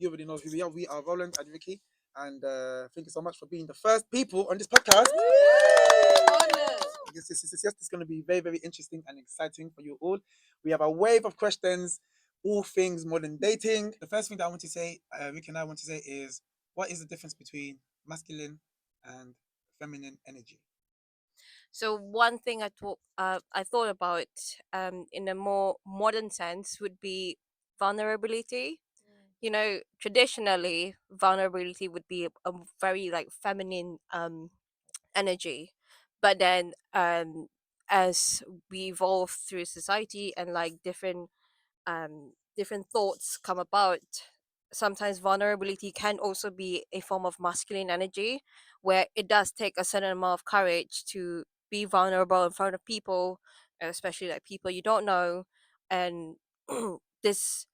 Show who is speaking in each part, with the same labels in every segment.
Speaker 1: You already know who we are. We are Roland and Ricky. And thank you so much for being the first people on this podcast. Yes, yes, yes, yes, yes. It's going to be very, very interesting and exciting for you all. We have a wave of questions, all things modern dating. The first thing that I want to say, Ricky and I want to say, is what is the difference between masculine and feminine energy?
Speaker 2: So one thing I thought about in a more modern sense would be vulnerability. Traditionally, vulnerability would be a very like feminine energy, but then as we evolve through society and like different thoughts come about, sometimes vulnerability can also be a form of masculine energy, where it does take a certain amount of courage to be vulnerable in front of people, especially like people you don't know. And this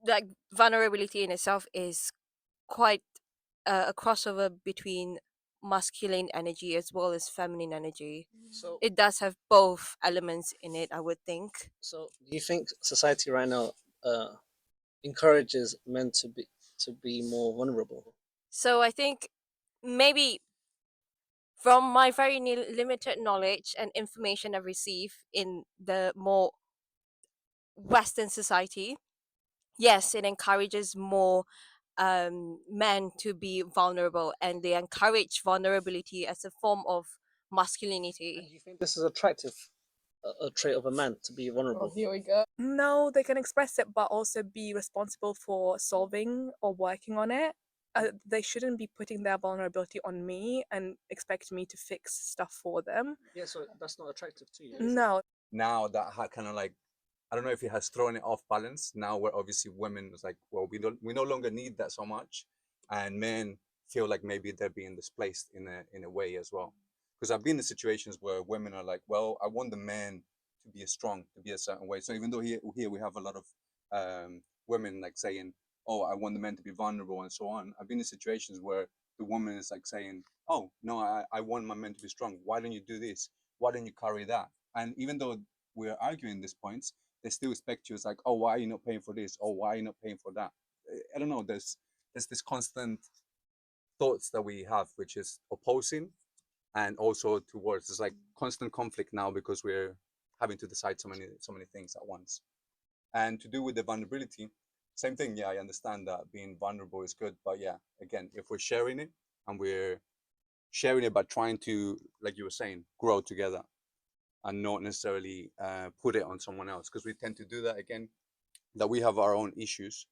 Speaker 2: like vulnerability in itself is quite a crossover between masculine energy as well as feminine energy.
Speaker 3: So,
Speaker 2: It does have both elements in it, I would think.
Speaker 3: do you think society right now uh, encourages men to be more vulnerable?
Speaker 2: So I think maybe from my very limited knowledge and information I receive in the more Western society, yes, it encourages more men to be vulnerable, and they encourage vulnerability as a form of
Speaker 3: And
Speaker 2: masculinity.
Speaker 3: do you think this is attractive, a trait of a man to be vulnerable?
Speaker 4: No, they can express it, but also be responsible for solving or working on it. They shouldn't be putting their vulnerability on me and expect me to fix stuff for them.
Speaker 3: Yeah, so that's not attractive to you.
Speaker 4: No.
Speaker 5: Now that kind of like, I don't know if it has thrown it off balance. Now where obviously women is like, well, we no longer need that so much, and men feel like maybe they're being displaced in a way as well. Because I've been in situations where women are like, well, I want the man to be strong, to be a certain way. So even though here we have a lot of women like saying, oh, I want the men to be vulnerable and so on. I've been in situations where the woman is like saying, oh no, I want my men to be strong. Why don't you do this? Why don't you carry that? And even though we're arguing these points, they still expect you. It's like, oh, why are you not paying for this? Oh, why are you not paying for that? I don't know. There's this constant thoughts that we have, which is opposing, and also towards it's like constant conflict now because we're having to decide so many things at once. And to do with the vulnerability, same thing. Yeah, I understand that being vulnerable is good, but yeah, again, if we're sharing it and we're sharing it by trying to, like you were saying, grow together and not necessarily put it on someone else, because we tend to do that again, that we have our own issues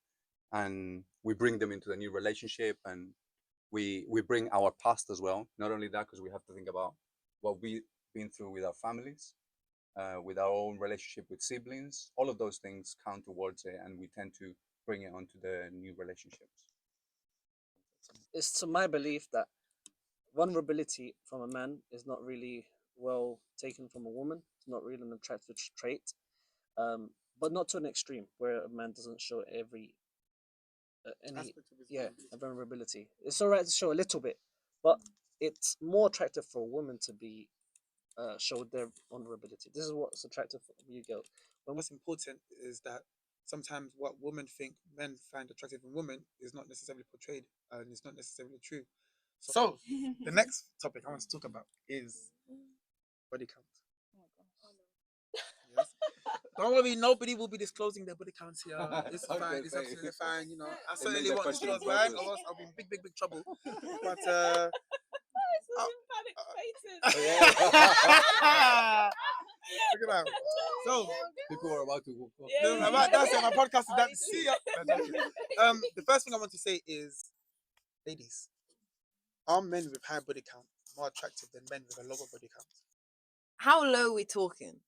Speaker 5: and we bring them into the new relationship, and we bring our past as well. Not only that, because we have to think about what we've been through with our families, with our own relationship with siblings. All of those things count towards it, and we tend to bring it onto the new relationships.
Speaker 3: It's to my belief that vulnerability from a man is not really well taken from a woman. It's not really an attractive trait, but not to an extreme where a man doesn't show any
Speaker 1: Aspect of his
Speaker 3: yeah
Speaker 1: vulnerability.
Speaker 3: vulnerability. It's all right to show a little bit, but it's more attractive for a woman to be show their vulnerability. This is what's attractive for you, girl.
Speaker 1: What's important is that sometimes what women think men find attractive in women is not necessarily portrayed and it's not necessarily true. So, the next topic I want to talk about is body count. Yes. Don't worry, nobody will be disclosing their body counts here. It's fine. It's absolutely fine. You know, I certainly won't disclose mine, or else I'll be in big, big, big trouble. But look at that. So
Speaker 5: People are about to walk off.
Speaker 1: that's it. My podcast is that. See ya. No, joking. The first thing I want to say is, ladies, are men with high body count more attractive than men with a lower body count?
Speaker 6: How low are we talking?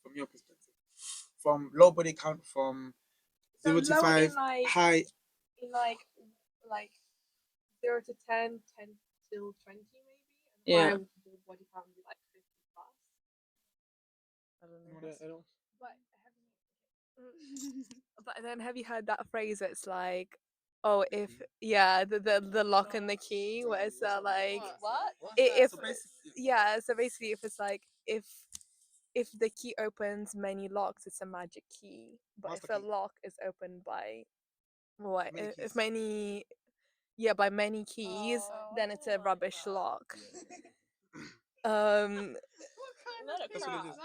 Speaker 1: From your perspective, from low body count, from 0 to 5, high.
Speaker 4: In like 0 to 10, 10 till 20 maybe.
Speaker 6: Yeah.
Speaker 4: And the body count would be like 50 plus.
Speaker 6: I don't know.
Speaker 4: But but then have you heard that phrase? It's like, oh, if the lock and the key, where it's like
Speaker 1: What?
Speaker 4: if
Speaker 1: So basically,
Speaker 4: yeah, so basically if it's like if if the key opens many locks, it's a magic key. But
Speaker 1: Master
Speaker 4: if a
Speaker 1: key.
Speaker 4: lock is opened by what?
Speaker 1: Many
Speaker 4: If
Speaker 1: keys.
Speaker 4: many, yeah, by many keys, then it's a rubbish lock. Um,
Speaker 1: That's what it is.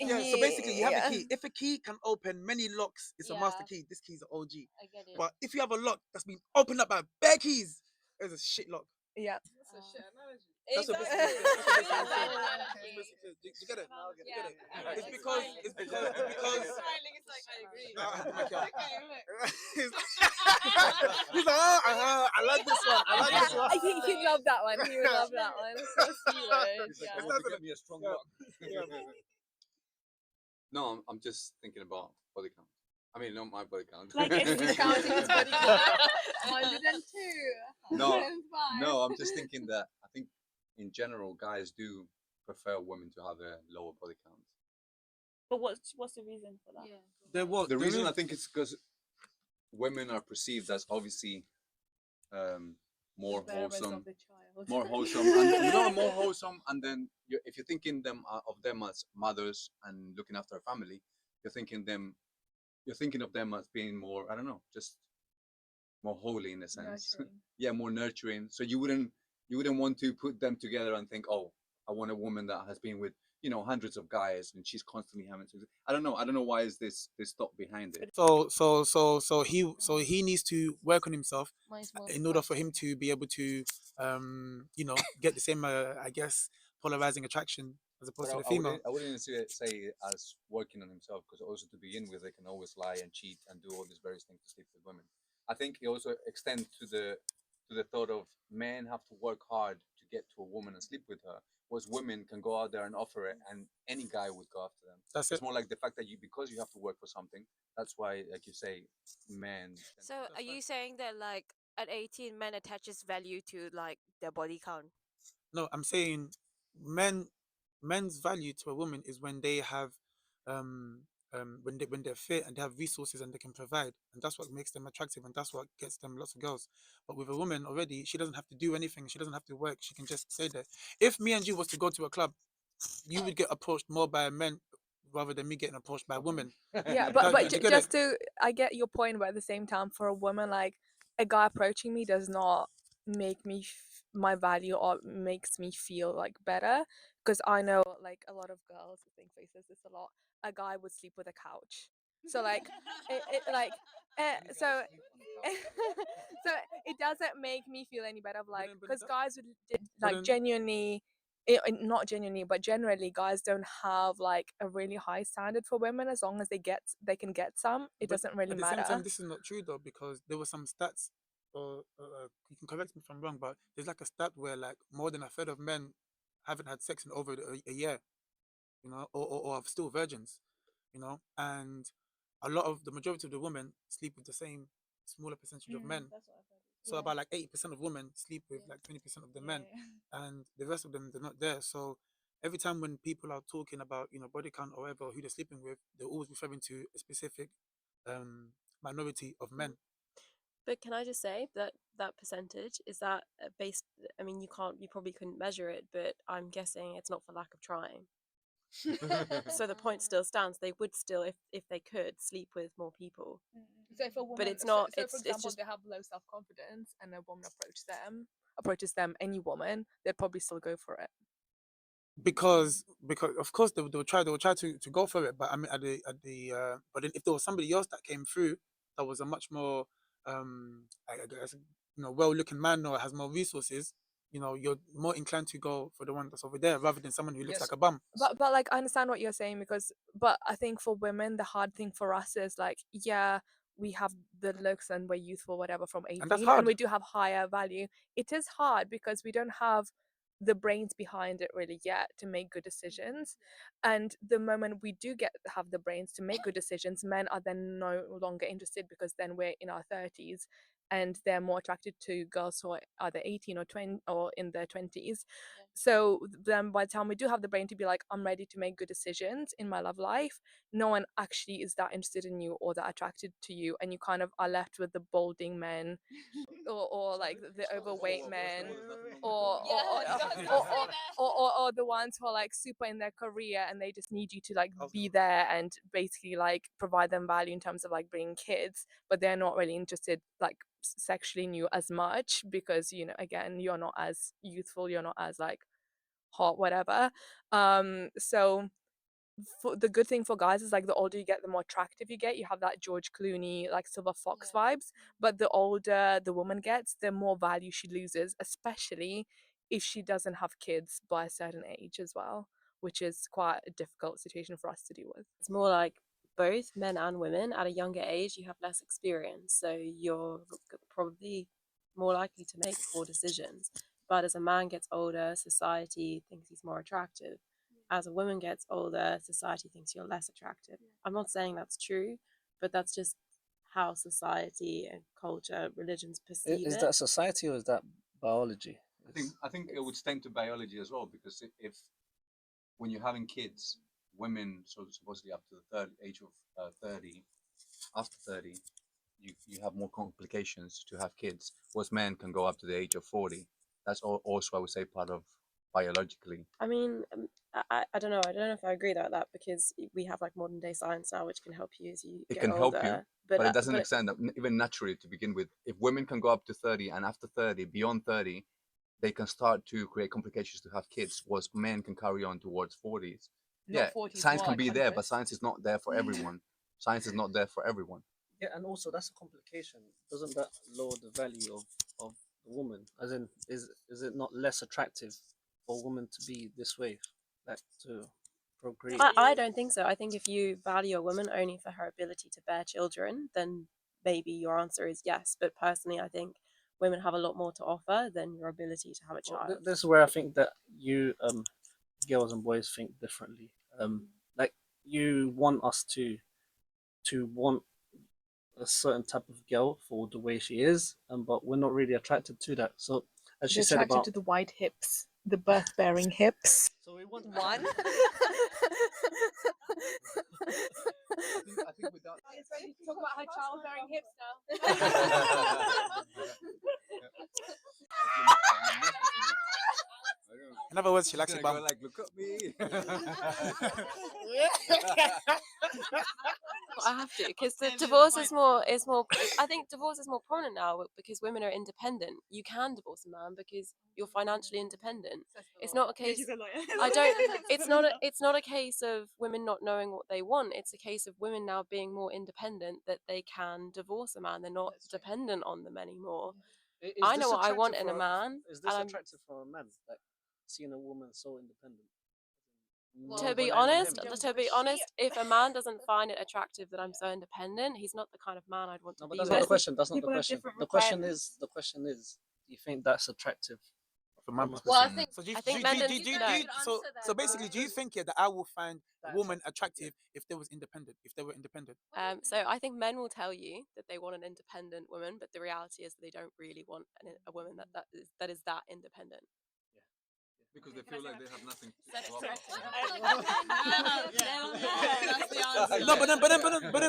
Speaker 1: Yeah, so basically you have a key. If a key can open many locks, it's a master key. This key is an OG.
Speaker 2: I get it.
Speaker 1: But if you have a lock that's been opened up by bare keys, it's a shit lock.
Speaker 4: yeah.
Speaker 1: That's what basically it is. That's what basically it is. That's basically it. Do you get it? You get it? It's because he's like, I like this one. I like this one.
Speaker 4: He'd love that one. He would love that one. So sweet.
Speaker 5: He's like,
Speaker 4: Yeah.
Speaker 5: "I want to get me a strong lock."
Speaker 1: Yeah.
Speaker 5: No, I'm just thinking about body count. I mean, not my body count.
Speaker 6: Like if he's counting his body count. 102.
Speaker 5: No,
Speaker 6: 105.
Speaker 5: no, I'm just thinking that I think in general, guys do prefer women to have a lower body count.
Speaker 6: But what's the reason for that?
Speaker 1: The what?
Speaker 5: The reason I think it's because women are perceived as obviously more wholesome, more wholesome, and more wholesome. And then if you're thinking of them as mothers and looking after a family, you're thinking of them as being more, I don't know, just more holy in a sense. Yeah, more nurturing. So you wouldn't want to put them together and think, oh, I want a woman that has been with hundreds of guys and she's constantly having sex. I don't know why is this thought behind it.
Speaker 1: So he needs to work on himself
Speaker 2: Mine's more
Speaker 1: in order for him to be able to get the same I guess polarizing attraction as opposed to the female.
Speaker 5: I wouldn't say it as working on himself, because also to begin with, they can always lie and cheat and do all these various things to sleep with women. I think it also extends to the thought of men have to work hard to get to a woman and sleep with her, whereas women can go out there and offer it, and any guy would go after them.
Speaker 1: That's
Speaker 5: It's
Speaker 1: it.
Speaker 5: more like the fact that because you have to work for something. That's why, like you say, men.
Speaker 2: So are you saying that like at 18 men attaches value to like their body count?
Speaker 1: No, I'm saying men's value to a woman is when they have when they're fit and they have resources and they can provide, and that's what makes them attractive, and that's what gets them lots of girls. But with a woman already, she doesn't have to do anything, she doesn't have to work, she can just stay there. If me and you was to go to a club, you would get approached more by men rather than me getting approached by women.
Speaker 4: Yeah,
Speaker 1: No,
Speaker 4: but
Speaker 1: you get
Speaker 4: just to, I get your point, but at the same time, for a woman, like a guy approaching me does not make me my value or makes me feel like better, because I know like a lot of girls, I think faces this a lot. A guy would sleep with a couch, so like like so. So it doesn't make me feel any better, like
Speaker 1: then- but it
Speaker 4: because
Speaker 1: do-
Speaker 4: guys would
Speaker 1: but
Speaker 4: like
Speaker 1: then-
Speaker 4: genuinely not genuinely, but generally, guys don't have like a really high standard for women. As long as they can get some, it
Speaker 1: But
Speaker 4: doesn't really
Speaker 1: at the
Speaker 4: matter.
Speaker 1: same time, this is not true though, because there were some stats, or you can correct me if I'm wrong, but there's like a stat where like more than a third of men haven't had sex in over a year, or are still virgins, and the majority of the women sleep with the same smaller percentage of men.
Speaker 6: That's what I've heard.
Speaker 1: So about like 80% of women sleep with like 20% of the men, and the rest of them, they're not there. So every time when people are talking about body count or whatever, who they're sleeping with, they're always referring to a specific minority of men.
Speaker 7: But can I just say that that percentage is that based? I mean, you probably couldn't measure it, but I'm guessing it's not for lack of trying. So the point still stands. They would still, if they could, sleep with more people.
Speaker 4: So if a woman,
Speaker 7: it's not-
Speaker 4: So,
Speaker 7: it's-
Speaker 4: for
Speaker 7: it's
Speaker 4: example,
Speaker 7: just-
Speaker 4: they have low self confidence, and a woman approaches them, any woman, they'd probably still go for it.
Speaker 1: Because of course they'll try to go for it, but I mean but then if there was somebody else that came through that was a much more I guess well looking man or has more resources, you're more inclined to go for the one that's over there rather than someone who looks
Speaker 3: Yes.
Speaker 1: like a bum.
Speaker 4: But like I understand what you're saying, but I think for women the hard thing for us is like, yeah, we have the looks and we're youthful, whatever, from 18,
Speaker 1: And that's
Speaker 4: and
Speaker 1: hard.
Speaker 4: we do have higher value. It is hard because we don't have the brains behind it really yet to make good decisions, and the moment we do have the brains to make good decisions, men are then no longer interested, because then we're in our 30s and they're more attracted to girls who are either 18 or 20 or in their 20s. So then by the time we do have the brain to be like, I'm ready to make good decisions in my love life, no one actually is that interested in you or that attracted to you, and you kind of are left with the balding men or like the overweight men or the ones who are like super in their career and they just need you to like be there and basically like provide them value in terms of like bringing kids, but they're not really interested like sexually in you as much because, you know, again, you're not as youthful, you're not as like hot, whatever. So for the good thing for guys is like the older you get, the more attractive you get. You have that George Clooney like Silver Fox vibes, but the older the woman gets, the more value she loses, especially if she doesn't have kids by a certain age as well, which is quite a difficult situation for us to deal with.
Speaker 7: It's more like both men and women at a younger age, you have less experience. So you're probably more likely to make poor decisions. But as a man gets older, society thinks he's more attractive. As a woman gets older, society thinks you're less attractive. I'm not saying that's true, but that's just how society and culture, religions perceive
Speaker 3: Is
Speaker 7: it.
Speaker 3: that society or is that biology?
Speaker 5: I think it would stem to biology as well, because if when you're having kids, women supposedly up to the age of 30, after 30, you have more complications to have kids, whereas men can go up to the age of 40. That's also, I would say, part of biologically.
Speaker 7: I mean, I don't know. I don't know if I agree about that because we have like modern day science now, which can help you as you
Speaker 5: It
Speaker 7: get
Speaker 5: can help you,
Speaker 7: older.
Speaker 5: but it doesn't extend that even naturally to begin with. If women can go up to 30 and after 30, beyond 30, they can start to create complications to have kids, whereas men can carry on towards 40s. Yeah, science can be there, but science is not there for everyone. Science is not there for everyone.
Speaker 3: Yeah, and also that's a complication. Doesn't that lower the value of the woman? As in, is it not less attractive for a woman to be this way, like to procreate?
Speaker 7: I don't think so. I think if you value a woman only for her ability to bear children, then maybe your answer is yes. But personally, I think women have a lot more to offer than your ability to have a
Speaker 3: Well,
Speaker 7: child.
Speaker 3: this is where I think that you girls and boys think differently. Like you want us to want a certain type of girl for the way she is, but we're not really attracted to that. So as she
Speaker 4: They're
Speaker 3: said
Speaker 4: attracted
Speaker 3: about
Speaker 4: to the wide hips, the birth-bearing hips.
Speaker 3: so we want
Speaker 2: One.
Speaker 5: I think without
Speaker 4: Talk about her childbearing hips now.
Speaker 1: In other words, she likes
Speaker 5: She's
Speaker 1: it
Speaker 5: gonna
Speaker 1: bum.
Speaker 5: go like, look at me.
Speaker 7: I have to because the divorce is more. I think divorce is more prominent now because women are independent. You can divorce a man because you're financially independent. It's not a case. I don't. It's not. It's not a case of women not knowing what they want. It's a case of women now being more independent that they can divorce a man. They're not dependent on them anymore. I know what I want in a man.
Speaker 3: Is this
Speaker 7: and I'm-
Speaker 3: attractive for a man? Like seeing a woman so independent.
Speaker 7: To be honest, if a man doesn't find it attractive that I'm so independent, he's not the kind of man I'd want to
Speaker 3: No, but
Speaker 7: be
Speaker 3: that's
Speaker 7: with.
Speaker 3: not the question. That's not the
Speaker 6: People have
Speaker 3: question.
Speaker 6: different
Speaker 3: The question is, do you think that's attractive?
Speaker 1: From my
Speaker 3: From a-
Speaker 1: perspective.
Speaker 2: Well, I think
Speaker 1: So do you,
Speaker 7: I think
Speaker 1: do you-
Speaker 7: men
Speaker 1: do you-
Speaker 7: don't
Speaker 1: do you-
Speaker 7: know.
Speaker 1: do you- so basically, do you think that I will find a woman attractive if they was independent, if they were independent?
Speaker 7: So I think men will tell you that they want an independent woman, but the reality is they don't really want a woman that is that independent.
Speaker 5: Because they feel like they have nothing to offer.
Speaker 1: No, but then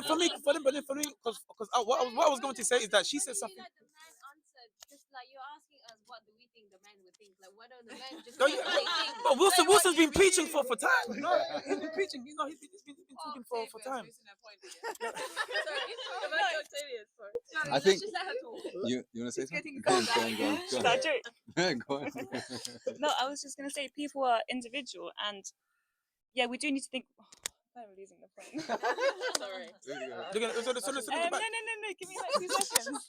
Speaker 1: for me, because what I was going to say is that she said something.
Speaker 8: Just like you're asking us, what do we think the men would think? Like, what do the men just
Speaker 1: No,
Speaker 8: think what they think?
Speaker 1: but Wilson's been preaching for time. No, he's been preaching. You know, he's been talking for time.
Speaker 5: I think you want to say something? Go on. Go on.
Speaker 6: No, I was just gonna say people are individual, and yeah, we do need to think. Oh, I'm losing the point. Sorry. No. Give me like 2 seconds.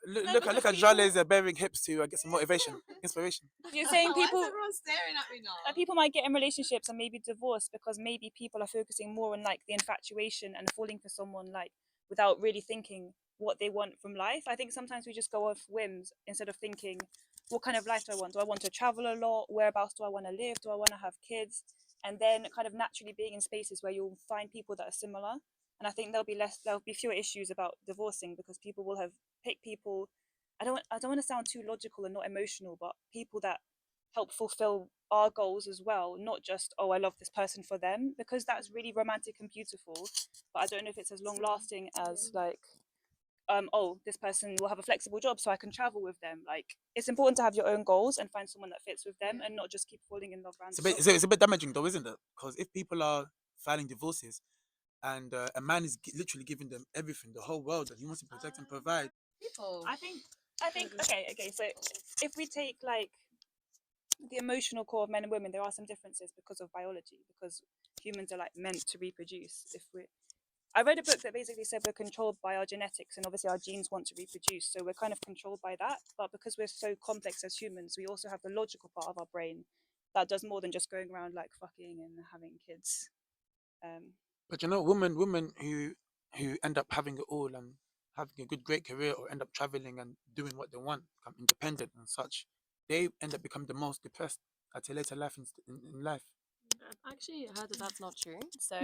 Speaker 1: Look at Jale's bearing hips to get some motivation, inspiration.
Speaker 6: You're saying people.
Speaker 8: Everyone's staring at me now.
Speaker 6: People might get in relationships and maybe divorce because maybe people are focusing more on like the infatuation and falling for someone like without really thinking what they want from life. I think sometimes we just go off whims instead of thinking what kind of life do I want? Do I want to travel a lot? Whereabouts do I want to live? Do I want to have kids? And then kind of naturally being in spaces where you'll find people that are similar. And I think there'll be fewer issues about divorcing because people will have picked people. I don't want to sound too logical and not emotional, but people that help fulfill our goals as well, not just, oh, I love this person for them, because that's really romantic and beautiful, but I don't know if it's as long lasting as like, oh, this person will have a flexible job so I can travel with them. Like, it's important to have your own goals and find someone that fits with them, and not just keep falling in love
Speaker 1: It's a
Speaker 6: randomly.
Speaker 1: bit, it's a bit damaging though, isn't it? Because if people are filing divorces and a man is literally giving them everything, the whole world, and he wants to protect and provide.
Speaker 8: People.
Speaker 6: I think okay, so if we take like the emotional core of men and women, there are some differences because of biology, because humans are like meant to reproduce. I read a book that basically said we're controlled by our genetics, and obviously our genes want to reproduce, so we're kind of controlled by that. But because we're so complex as humans, we also have the logical part of our brain that does more than just going around like fucking and having kids.
Speaker 1: But you know, women who end up having it all and having a good, great career, or end up traveling and doing what they want, become independent and such, they end up becoming the most depressed at a later life in life.
Speaker 7: I've actually heard that that's not true. So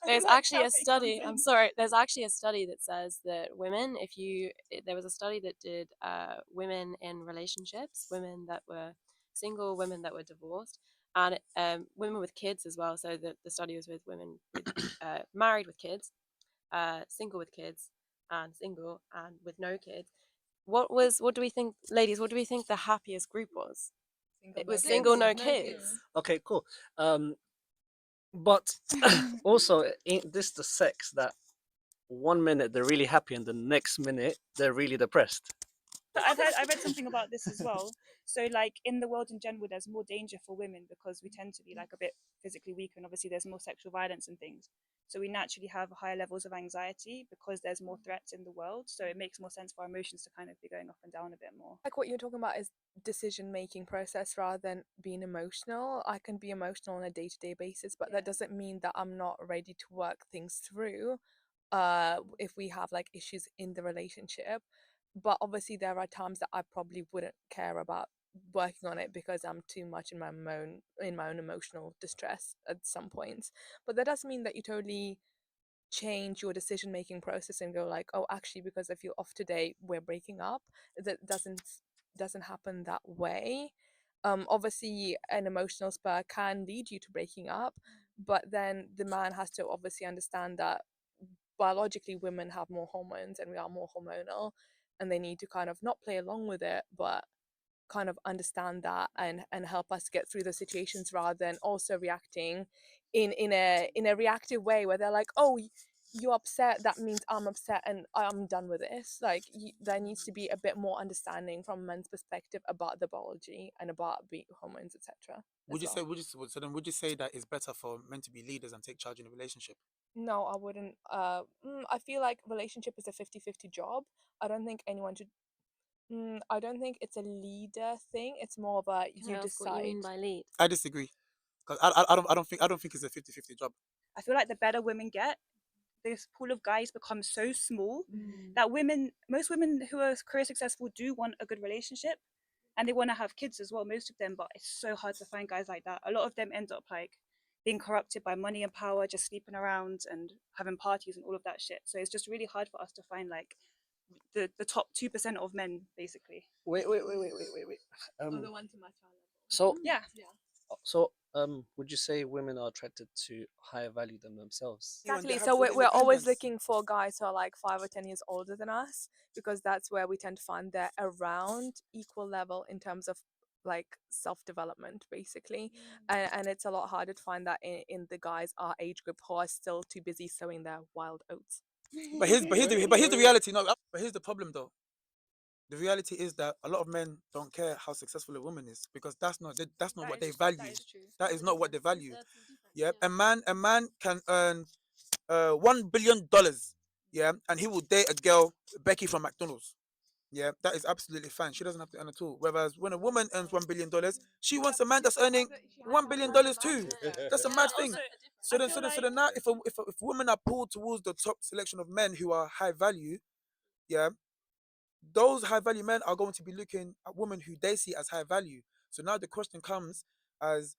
Speaker 7: there's actually a study. I'm sorry. There's actually a study that says that women, there was a study that did women in relationships, women that were single, women that were divorced, and women with kids as well. So the study was with women with, married with kids, single with kids, and single and with no kids. What do we think, ladies? What do we think the happiest group was? It was single, no kids.
Speaker 3: Okay, cool. But also, ain't this the sex that 1 minute they're really happy and the next minute they're really depressed?
Speaker 6: But I read something about this as well. So like in the world in general, there's more danger for women because we tend to be like a bit physically weaker, and obviously there's more sexual violence and things. So we naturally have higher levels of anxiety because there's more threats in the world. So it makes more sense for our emotions to kind of be going up and down a bit more.
Speaker 4: Like what you're talking about is decision making process rather than being emotional. I can be emotional on a day-to-day basis, but that doesn't mean that I'm not ready to work things through if we have like issues in the relationship. But obviously there are times that I probably wouldn't care about working on it because I'm too much in my own emotional distress at some points. But that doesn't mean that you totally change your decision making process and go like, oh, actually because I feel off today we're breaking up. That doesn't happen that way. Obviously an emotional spur can lead you to breaking up, but then the man has to obviously understand that biologically women have more hormones and we are more hormonal, and they need to kind of not play along with it but kind of understand that and help us get through the situations rather than also reacting in a reactive way where they're like, oh, you're upset, that means I'm upset and I'm done with this. Like there needs to be a bit more understanding from a men's perspective about the biology and about hormones, etc.
Speaker 1: Would you say that it's better for men to be leaders and take charge in a relationship?
Speaker 4: No, I wouldn't. I feel like relationship is a 50-50 job. I don't think anyone should. I don't think it's a leader thing. It's more of a
Speaker 7: Can I
Speaker 4: you
Speaker 7: ask what you
Speaker 4: decide.
Speaker 7: mean by lead?
Speaker 1: I disagree because I don't think it's a 50-50 job.
Speaker 6: I feel like the better women get, this pool of guys becomes so small
Speaker 7: Mm.
Speaker 6: that most women who are career successful do want a good relationship, and they want to have kids as well, most of them, but it's so hard to find guys like that. A lot of them end up like being corrupted by money and power, just sleeping around and having parties and all of that shit. So it's just really hard for us to find like the top 2% of men, basically.
Speaker 3: Wait.
Speaker 4: The one to match our level.
Speaker 3: So
Speaker 6: Yeah.
Speaker 3: would you say women are attracted to higher value than themselves?
Speaker 4: Exactly.
Speaker 1: They have
Speaker 4: So
Speaker 1: full
Speaker 4: we're always
Speaker 1: independence.
Speaker 4: looking for guys who are like 5 or 10 years older than us because that's where we tend to find they're around equal level in terms of like self-development basically, and it's a lot harder to find that in the guys our age group who are still too busy sowing their wild oats.
Speaker 1: Here's the reality. No, but here's the problem though. The reality is that a lot of men don't care how successful a woman is because that's not what they value.
Speaker 6: That is true.
Speaker 1: That is not what they value.
Speaker 7: That's the difference,
Speaker 1: Yeah,
Speaker 7: yeah.
Speaker 1: a man can earn $1 billion. Yeah, and he will date a girl, Becky from McDonald's. Yeah, that is absolutely fine. She doesn't have to earn at all. Whereas when a woman earns $1 billion, she wants a man that's earning $1 billion too. That's a
Speaker 6: Yeah,
Speaker 1: mad thing.
Speaker 6: also,
Speaker 1: So
Speaker 6: I
Speaker 1: then,
Speaker 6: feel
Speaker 1: so then, so
Speaker 6: like
Speaker 1: then now, if women are pulled towards the top selection of men who are high value, yeah, those high value men are going to be looking at women who they see as high value. So now the question comes as,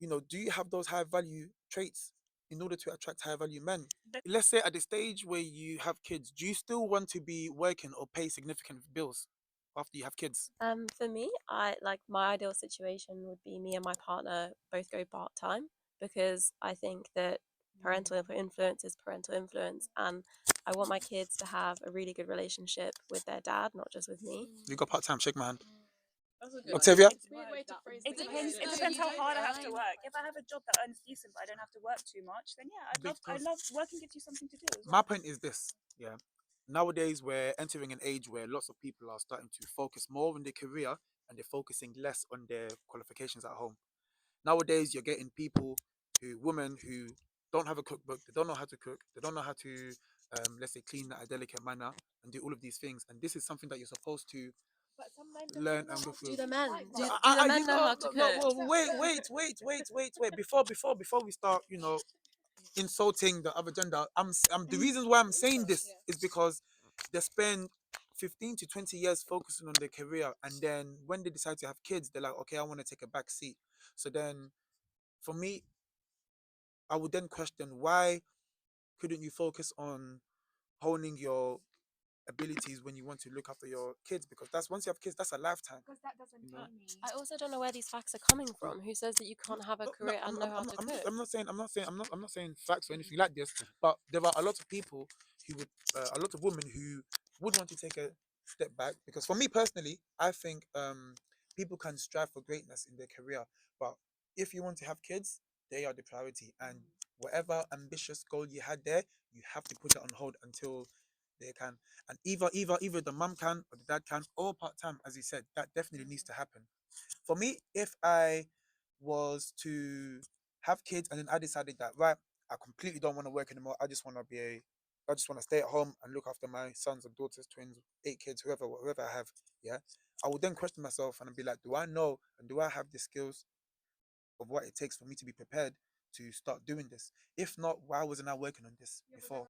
Speaker 1: do you have those high value traits in order to attract high value men? Let's say at the stage where you have kids, do you still want to be working or pay significant bills? after you have kids?
Speaker 7: For me, I like my ideal situation would be me and my partner both go part-time, because I think that parental influence is parental influence, and I want my kids to have a really good relationship with their dad, not just with me.
Speaker 1: You got part time. Shake my hand.
Speaker 3: That's a good
Speaker 1: Octavia?
Speaker 3: idea.
Speaker 6: It depends. It depends how hard I have to work. If I have a job that earns decent, but I don't have to work too much, then yeah, I
Speaker 1: Because
Speaker 6: love working gives you something to do as
Speaker 1: my
Speaker 6: well.
Speaker 1: point is this, yeah. Nowadays, we're entering an age where lots of people are starting to focus more on their career and they're focusing less on their qualifications at home. Nowadays, you're getting women who don't have a cookbook, they don't know how to cook, they don't know how to, let's say, clean at a delicate manner and do all of these things. And this is something that you're supposed to learn and go through.
Speaker 7: Do the men? Do
Speaker 1: I-
Speaker 7: the men
Speaker 1: you
Speaker 7: know how to
Speaker 1: no,
Speaker 7: cook?
Speaker 1: well, wait. Before we start, insulting the other gender, the reasons why I'm saying this is because they spend 15 to 20 years focusing on their career, and then when they decide to have kids, they're like, okay, I want to take a back seat. So then, for me, I would then question, why couldn't you focus on honing your abilities when you want to look after your kids? Because that's, once you have kids, that's a lifetime. You know?
Speaker 7: I also don't know where these facts are coming from. Who says that you can't have a
Speaker 1: No,
Speaker 7: career and know how to cook?
Speaker 1: I'm not saying facts or anything like this, but there are a lot of people a lot of women who would want to take a step back. Because for me personally, I think people can strive for greatness in their career, but if you want to have kids, they are the priority, and whatever ambitious goal you had there, you have to put it on hold until they can. And either the mum can or the dad can, or part time, as you said, that definitely needs to happen. For me, if I was to have kids and then I decided that, right, I completely don't want to work anymore. I just want to stay at home and look after my sons and daughters, twins, 8 kids, whoever I have. Yeah, I would then question myself and be like, do I know and do I have the skills of what it takes for me to be prepared to start doing this? If not, why wasn't I working on this before?